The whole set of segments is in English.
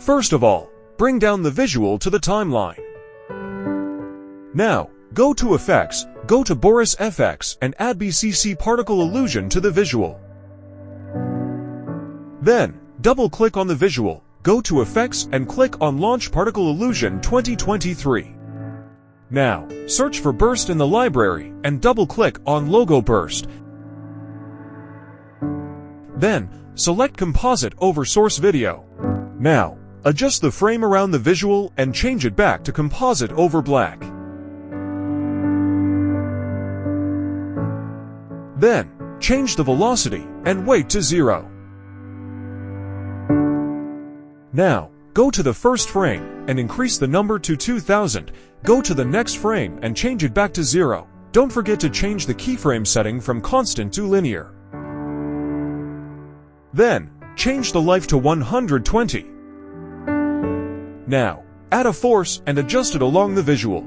First of all, bring down the visual to the timeline. Now, go to Effects, go to Boris FX and add BCC Particle Illusion to the visual. Then, double-click on the visual, go to Effects and click on Launch Particle Illusion 2023. Now, search for Burst in the library and double-click on Logo Burst. Then, select Composite over Source Video. Now, adjust the frame around the visual and change it back to Composite over Black. Then, change the velocity and weight to 0. Now, go to the first frame and increase the number to 2000. Go to the next frame and change it back to 0. Don't forget to change the keyframe setting from constant to linear. Then, change the life to 120. Now, add a force and adjust it along the visual.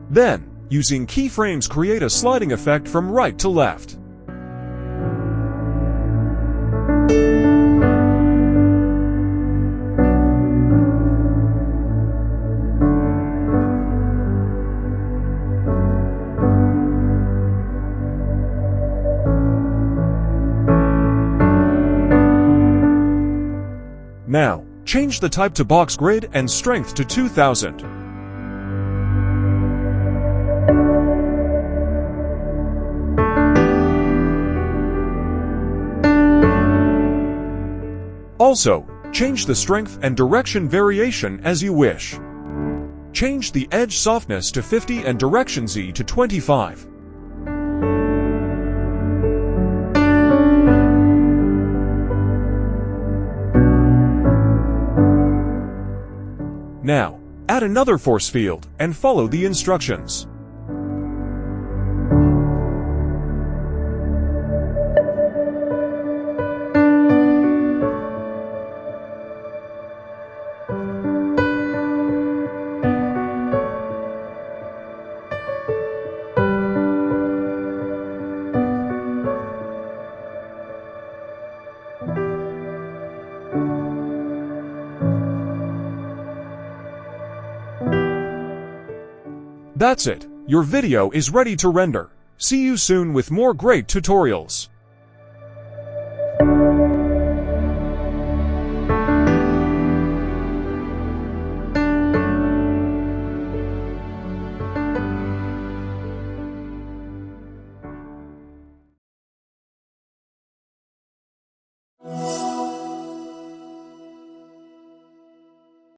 Then, using keyframes, create a sliding effect from right to left. Now, change the type to box grid and strength to 2000. Also, change the strength and direction variation as you wish. Change the edge softness to 50 and direction Z to 25. Now, add another force field and follow the instructions. That's it. Your video is ready to render. See you soon with more great tutorials.